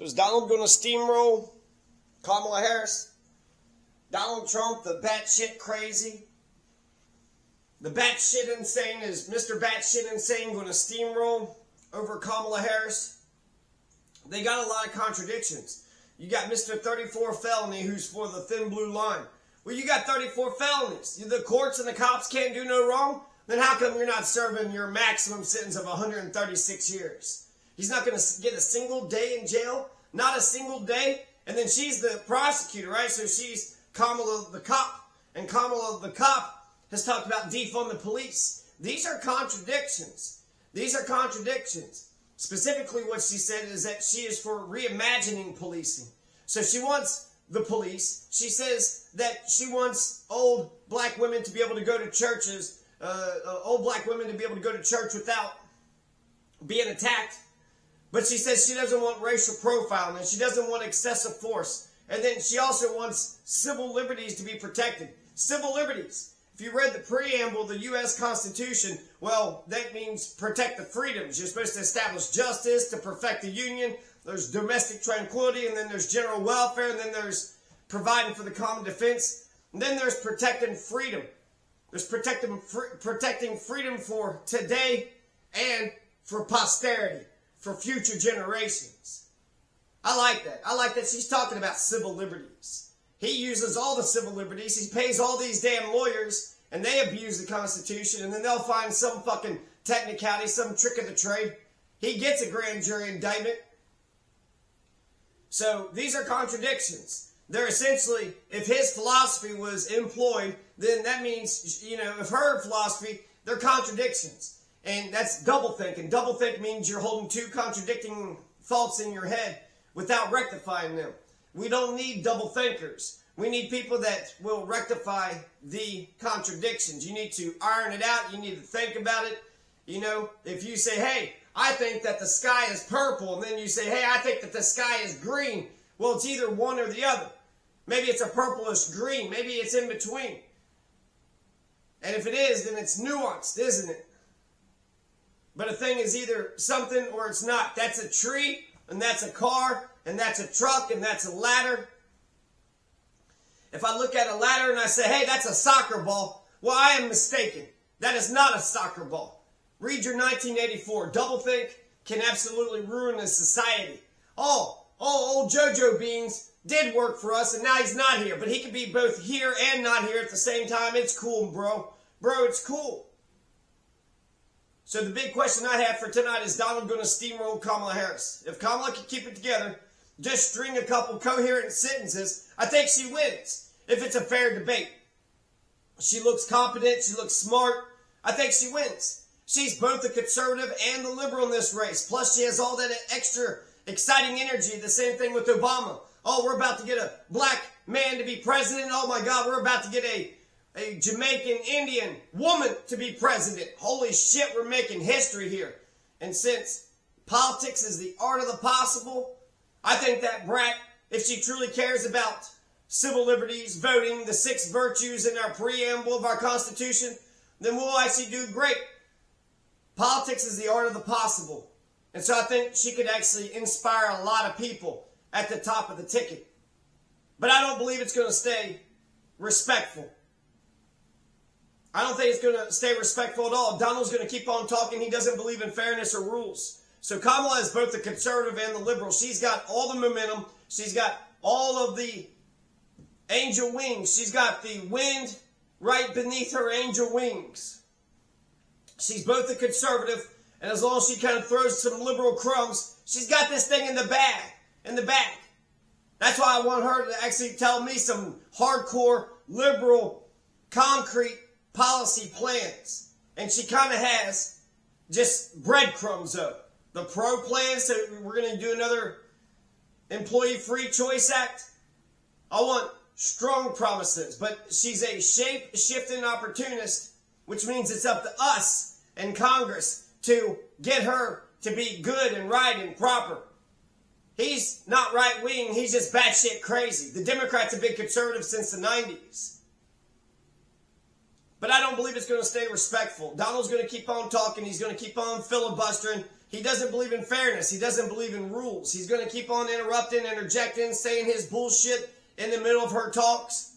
So is Donald going to steamroll Kamala Harris? Donald Trump, the batshit crazy? The batshit insane, is Mr. Batshit Insane going to steamroll over Kamala Harris? They got a lot of contradictions. You got Mr. 34 felony who's for the thin blue line. Well, you got 34 felonies. The courts and the cops can't do no wrong. Then how come you're not serving your maximum sentence of 136 years? He's not going to get a single day in jail. Not a single day. And then she's the prosecutor, right? So she's Kamala the cop. And Kamala the cop has talked about defund the police. These are contradictions. These are contradictions. Specifically what she said is that she is for reimagining policing. So she wants the police. She says that she wants old black women to be able to go to churches, old black women to be able to go to church without being attacked. But she says she doesn't want racial profiling and she doesn't want excessive force. And then she also wants civil liberties to be protected. Civil liberties. If you read the preamble of the U.S. Constitution, well, that means protect the freedoms. You're supposed to establish justice, to perfect the union. There's domestic tranquility, and then there's general welfare, and then there's providing for the common defense. And then there's protecting freedom. There's protecting freedom for today and for posterity, for future generations. I like that. I like that she's talking about civil liberties. He uses all the civil liberties. He pays all these damn lawyers, and they abuse the Constitution, and then they'll find some fucking technicality, some trick of the trade. He gets a grand jury indictment. So these are contradictions. They're essentially, if his philosophy was employed, then that means, if her philosophy, they're contradictions. And that's double thinking. Double think means you're holding two contradicting thoughts in your head without rectifying them. We don't need double thinkers. We need people that will rectify the contradictions. You need to iron it out. You need to think about it. If you say, hey, I think that the sky is purple, and then you say, hey, I think that the sky is green. Well, it's either one or the other. Maybe it's a purplish green. Maybe it's in between. And if it is, then it's nuanced, isn't it? But a thing is either something or it's not. That's a tree, and that's a car, and that's a truck, and that's a ladder. If I look at a ladder and I say, hey, that's a soccer ball, well, I am mistaken. That is not a soccer ball. Read your 1984. Doublethink can absolutely ruin a society. Old JoJo Beans did work for us, and now he's not here. But he can be both here and not here at the same time. It's cool, bro. Bro, it's cool. So the big question I have for tonight is Donald going to steamroll Kamala Harris? If Kamala can keep it together, just string a couple coherent sentences, I think she wins. If it's a fair debate. She looks competent. She looks smart. I think she wins. She's both the conservative and the liberal in this race. Plus, she has all that extra exciting energy. The same thing with Obama. Oh, we're about to get a black man to be president. Oh, my God, we're about to get a Jamaican Indian woman to be president. Holy shit, we're making history here. And since politics is the art of the possible, I think that brat, if she truly cares about civil liberties, voting, the 6 virtues in our preamble of our Constitution, then we'll actually do great. Politics is the art of the possible. And so I think she could actually inspire a lot of people at the top of the ticket. But I don't believe it's going to stay respectful. I don't think it's going to stay respectful at all. Donald's going to keep on talking. He doesn't believe in fairness or rules. So Kamala is both the conservative and the liberal. She's got all the momentum. She's got all of the angel wings. She's got the wind right beneath her angel wings. She's both the conservative, and as long as she kind of throws some liberal crumbs, she's got this thing in the bag, in the back. That's why I want her to actually tell me some hardcore, liberal, concrete policy plans. And she kind of has just breadcrumbs though. The pro plan, so we're going to do another Employee Free Choice Act. I want strong promises, but she's a shape-shifting opportunist, which means it's up to us and Congress to get her to be good and right and proper. He's not right-wing, he's just batshit crazy. The Democrats have been conservative since the 90s. But I don't believe it's going to stay respectful. Donald's going to keep on talking. He's going to keep on filibustering. He doesn't believe in fairness. He doesn't believe in rules. He's going to keep on interrupting, interjecting, saying his bullshit in the middle of her talks.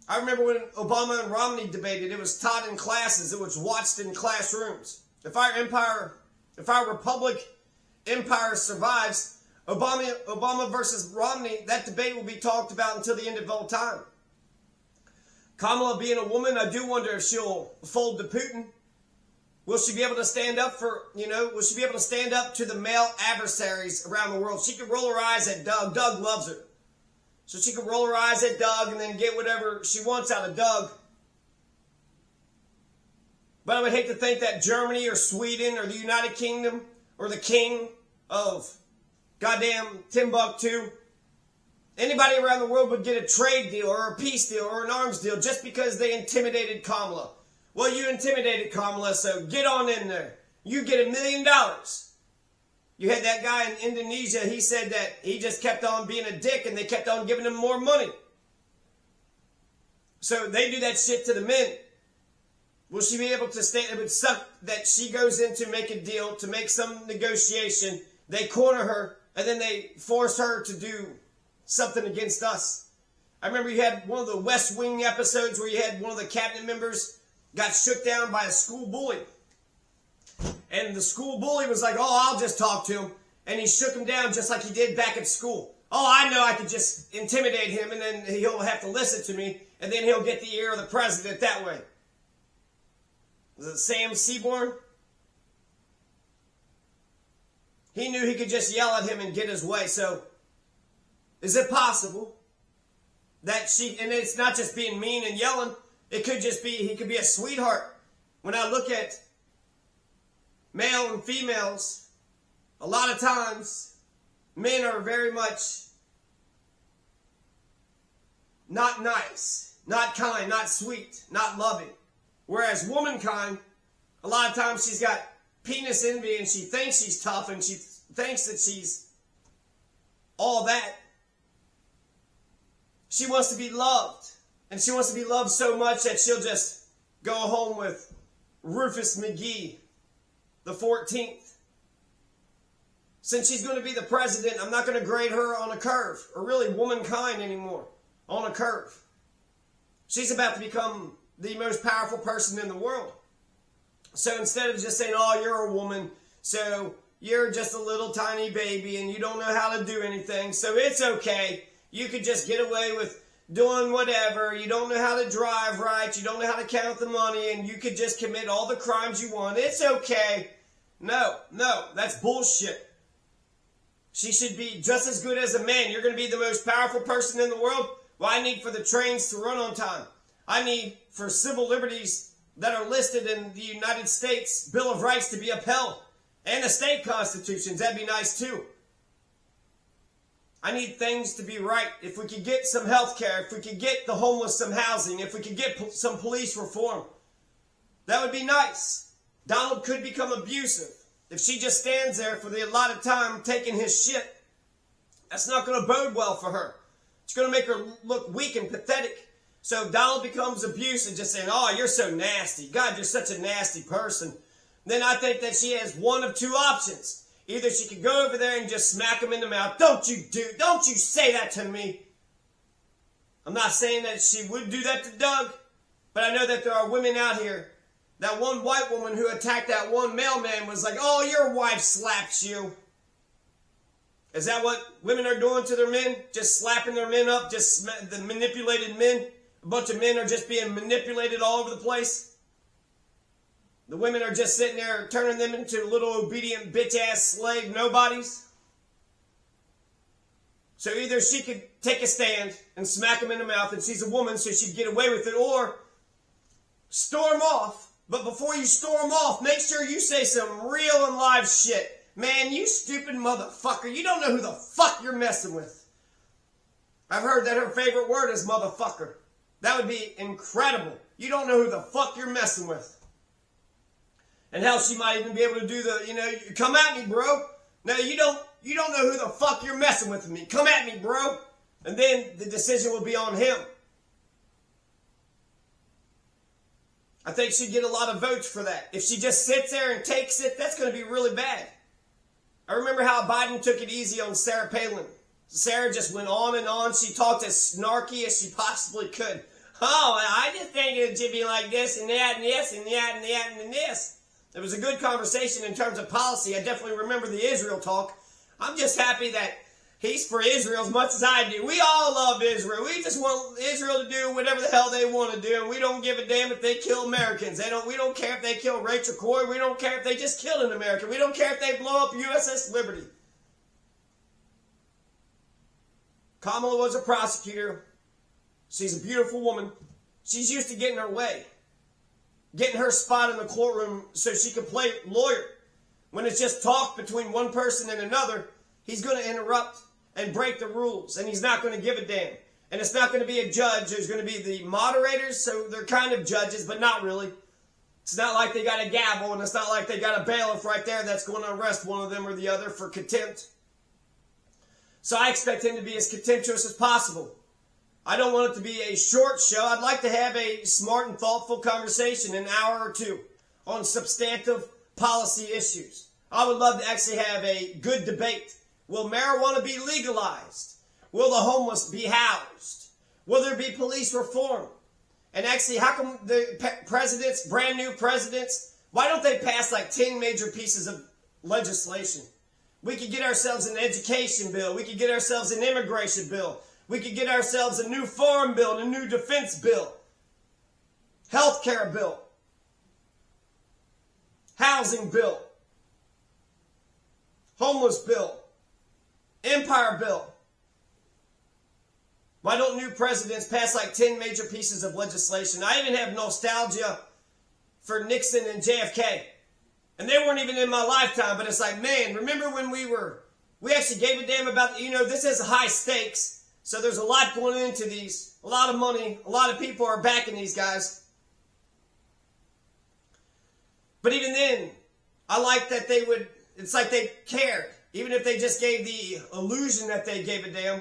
I remember when Obama and Romney debated, it was taught in classes. It was watched in classrooms. If our Republic empire survives, Obama versus Romney, that debate will be talked about until the end of all time. Kamala being a woman, I do wonder if she'll fold to Putin. Will she be able to stand up will she be able to stand up to the male adversaries around the world? She could roll her eyes at Doug. Doug loves her. So she could roll her eyes at Doug and then get whatever she wants out of Doug. But I would hate to think that Germany or Sweden or the United Kingdom or the king of goddamn Timbuktu, anybody around the world would get a trade deal or a peace deal or an arms deal just because they intimidated Kamala. Well, you intimidated Kamala, so get on in there. You get $1 million. You had that guy in Indonesia, he said that he just kept on being a dick and they kept on giving him more money. So they do that shit to the men. Will she be able to stand? It would suck that she goes in to make a deal, to make some negotiation. They corner her and then they force her to do something against us. I remember you had one of the West Wing episodes where you had one of the cabinet members got shook down by a school bully. And the school bully was like, oh, I'll just talk to him. And he shook him down just like he did back at school. Oh, I know I could just intimidate him and then he'll have to listen to me. And then he'll get the ear of the president that way. Was it Sam Seaborn? He knew he could just yell at him and get his way. So, is it possible that and it's not just being mean and yelling. It could just be, he could be a sweetheart. When I look at male and females, a lot of times, men are very much not nice, not kind, not sweet, not loving. Whereas womankind, a lot of times she's got penis envy and she thinks she's tough and she thinks that she's all that. She wants to be loved. And she wants to be loved so much that she'll just go home with Rufus McGee, the 14th. Since she's going to be the president, I'm not going to grade her on a curve, or really womankind anymore, on a curve. She's about to become the most powerful person in the world. So instead of just saying, oh, you're a woman, so you're just a little tiny baby and you don't know how to do anything, so it's okay. You could just get away with doing whatever. You don't know how to drive right. You don't know how to count the money, and you could just commit all the crimes you want. It's okay. No, that's bullshit. She should be just as good as a man. You're going to be the most powerful person in the world? Well, I need for the trains to run on time. I need for civil liberties that are listed in the United States Bill of Rights to be upheld. And the state constitutions, that'd be nice too. I need things to be right. If we could get some health care, if we could get the homeless some housing, if we could get some police reform, that would be nice. Donald could become abusive. If she just stands there for the allotted time taking his shit, that's not going to bode well for her. It's going to make her look weak and pathetic. So if Donald becomes abusive, just saying, oh, you're so nasty. God, you're such a nasty person. Then I think that she has one of two options. Either she could go over there and just smack him in the mouth. Don't you say that to me. I'm not saying that she would do that to Doug, but I know that there are women out here. That one white woman who attacked that one mailman was like, oh, your wife slaps you. Is that what women are doing to their men? Just slapping their men up? Just the manipulated men? A bunch of men are just being manipulated all over the place? The women are just sitting there turning them into little obedient bitch-ass slave nobodies? So either she could take a stand and smack him in the mouth, and she's a woman so she'd get away with it, or storm off. But before you storm off, make sure you say some real and live shit. Man, you stupid motherfucker. You don't know who the fuck you're messing with. I've heard that her favorite word is motherfucker. That would be incredible. You don't know who the fuck you're messing with. And hell, she might even be able to do the, come at me, bro. No, you don't know who the fuck you're messing with me. Come at me, bro. And then the decision will be on him. I think she'd get a lot of votes for that. If she just sits there and takes it, that's going to be really bad. I remember how Biden took it easy on Sarah Palin. Sarah just went on and on. She talked as snarky as she possibly could. Oh, I just think it should be like this and that and this and that and that and this. It was a good conversation in terms of policy. I definitely remember the Israel talk. I'm just happy that he's for Israel as much as I do. We all love Israel. We just want Israel to do whatever the hell they want to do, and we don't give a damn if they kill Americans. We don't care if they kill Rachel Corrie. We don't care if they just killed an American. We don't care if they blow up USS Liberty. Kamala was a prosecutor. She's a beautiful woman. She's used to getting her way, getting her spot in the courtroom so she can play lawyer. When it's just talk between one person and another, he's going to interrupt and break the rules, and he's not going to give a damn. And it's not going to be a judge. There's going to be the moderators, so they're kind of judges, but not really. It's not like they got a gavel, and it's not like they got a bailiff right there that's going to arrest one of them or the other for contempt. So I expect him to be as contemptuous as possible. I don't want it to be a short show. I'd like to have a smart and thoughtful conversation, an hour or two, on substantive policy issues. I would love to actually have a good debate. Will marijuana be legalized? Will the homeless be housed? Will there be police reform? And actually, how come the presidents, brand new presidents, why don't they pass like 10 major pieces of legislation? We could get ourselves an education bill. We could get ourselves an immigration bill. We could get ourselves a new farm bill, a new defense bill, healthcare bill, housing bill, homeless bill, empire bill. Why don't new presidents pass like 10 major pieces of legislation? I even have nostalgia for Nixon and JFK. And they weren't even in my lifetime, but it's like, man, remember when we actually gave a damn about, this is high stakes. So there's a lot going into these, a lot of money, a lot of people are backing these guys. But even then, I like that it's like they cared. Even if they just gave the illusion that they gave a damn.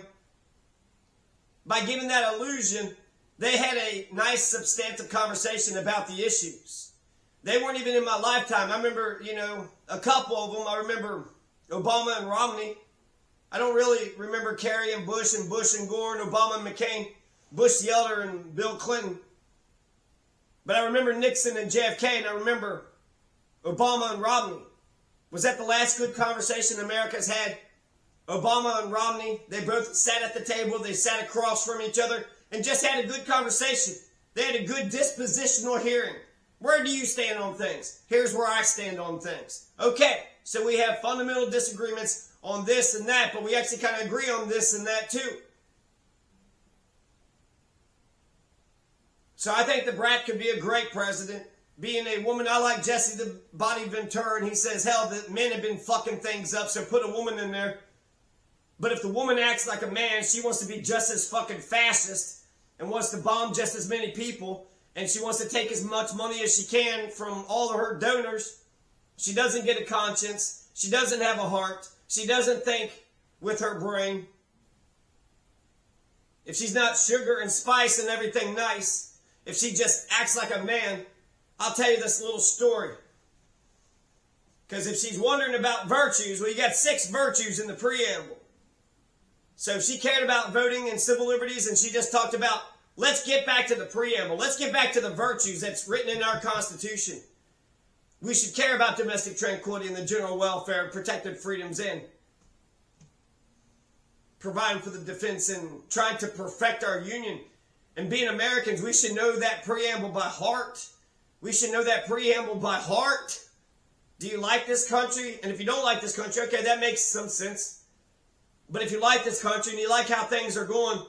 By giving that illusion, they had a nice substantive conversation about the issues. They weren't even in my lifetime. I remember, a couple of them. I remember Obama and Romney. I don't really remember Kerry and Bush and Gore and Obama and McCain, Bush the elder and Bill Clinton. But I remember Nixon and JFK, and I remember Obama and Romney. Was that the last good conversation America's had? Obama and Romney, they both sat at the table, they sat across from each other, and just had a good conversation. They had a good dispositional hearing. Where do you stand on things? Here's where I stand on things. Okay, so we have fundamental disagreements on this and that, but we actually kind of agree on this and that too. So I think the brat could be a great president. Being a woman, I like Jesse the Body Ventura, and he says, hell, the men have been fucking things up, so put a woman in there. But if the woman acts like a man, she wants to be just as fucking fascist and wants to bomb just as many people, and she wants to take as much money as she can from all of her donors. She doesn't get a conscience. She doesn't have a heart. She doesn't think with her brain. If she's not sugar and spice and everything nice, if she just acts like a man, I'll tell you this little story. Because if she's wondering about virtues, well, you got 6 virtues in the preamble. So if she cared about voting and civil liberties and she just talked about, let's get back to the preamble. Let's get back to the virtues that's written in our Constitution. We should care about domestic tranquility and the general welfare and protected freedoms and providing for the defense and trying to perfect our union. And being Americans, we should know that preamble by heart. We should know that preamble by heart. Do you like this country? And if you don't like this country, okay, that makes some sense. But if you like this country and you like how things are going,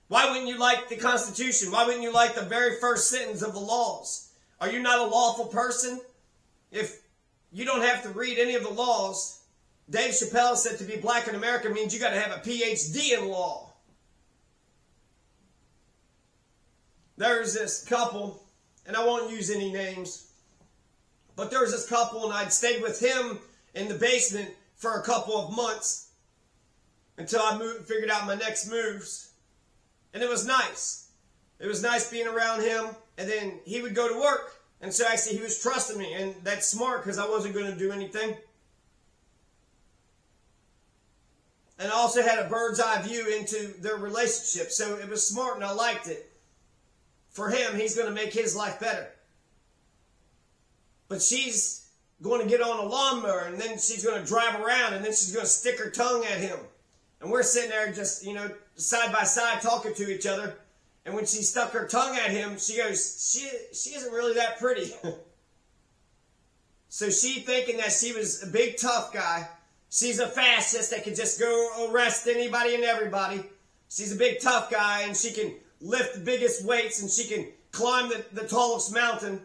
why wouldn't you like the Constitution? Why wouldn't you like the very first sentence of the laws? Are you not a lawful person? If you don't have to read any of the laws, Dave Chappelle said to be black in America means you got to have a PhD in law. There's this couple, and I won't use any names, but there was this couple, and I'd stayed with him in the basement for a couple of months until I figured out my next moves. And it was nice. It was nice being around him, and then he would go to work. And so actually he was trusting me, and that's smart because I wasn't going to do anything. And I also had a bird's eye view into their relationship. So it was smart and I liked it. For him, he's going to make his life better. But she's going to get on a lawnmower and then she's going to drive around and then she's going to stick her tongue at him. And we're sitting there just, side by side talking to each other. And when she stuck her tongue at him, she goes, she isn't really that pretty. So she thinking that she was a big tough guy. She's a fascist that can just go arrest anybody and everybody. She's a big tough guy and she can lift the biggest weights and she can climb the tallest mountain.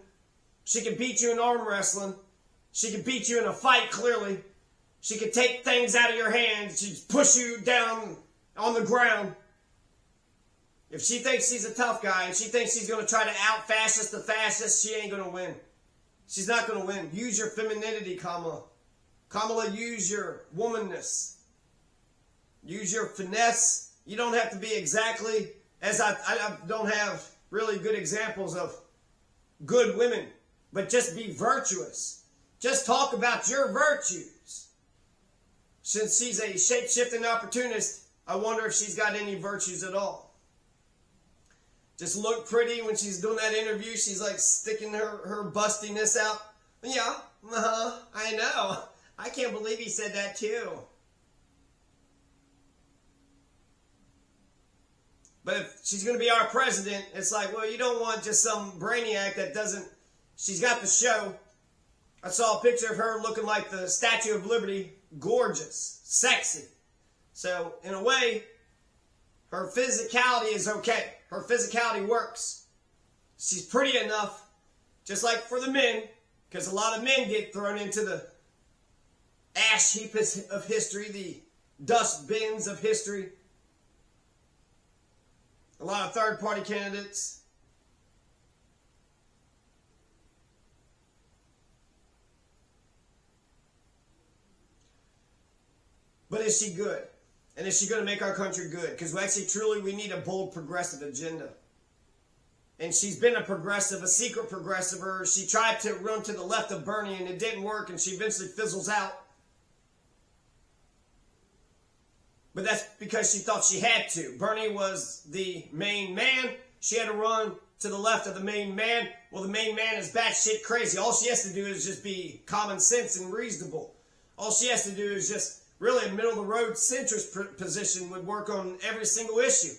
She can beat you in arm wrestling. She can beat you in a fight, clearly. She can take things out of your hands. She can push you down on the ground. If she thinks she's a tough guy and she thinks she's going to try to out-fascist the fascist, she ain't going to win. She's not going to win. Use your femininity, Kamala. Kamala, use your womanness. Use your finesse. You don't have to be exactly, as I don't have really good examples of good women, but just be virtuous. Just talk about your virtues. Since she's a shape-shifting opportunist, I wonder if she's got any virtues at all. Just look pretty when she's doing that interview. She's like sticking her bustiness out. Yeah, I know. I can't believe he said that too. But if she's going to be our president, it's like, well, you don't want just some brainiac that doesn't... She's got the show. I saw a picture of her looking like the Statue of Liberty. Gorgeous. Sexy. So, in a way, her physicality is okay. Her physicality works. She's pretty enough, just like for the men, because a lot of men get thrown into the ash heap of history, the dust bins of history. A lot of third-party candidates. But is she good? And is she going to make our country good? Because actually, truly, we need a bold progressive agenda. And she's been a progressive, a secret progressive. Or she tried to run to the left of Bernie and it didn't work and she eventually fizzles out. But that's because she thought she had to. Bernie was the main man. She had to run to the left of the main man. Well, the main man is batshit crazy. All she has to do is just be common sense and reasonable. All she has to do is just really a middle-of-the-road centrist position would work on every single issue.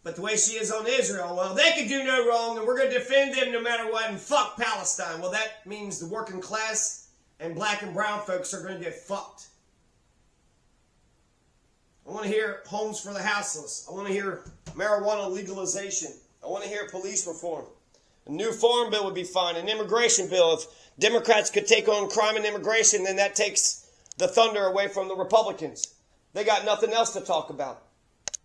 But the way she is on Israel, well, they could do no wrong and we're going to defend them no matter what and fuck Palestine. Well, that means the working class and black and brown folks are going to get fucked. I want to hear homes for the houseless. I want to hear marijuana legalization. I want to hear police reform. A new farm bill would be fine. An immigration bill. If Democrats could take on crime and immigration, then that takes the thunder away from the Republicans. They got nothing else to talk about.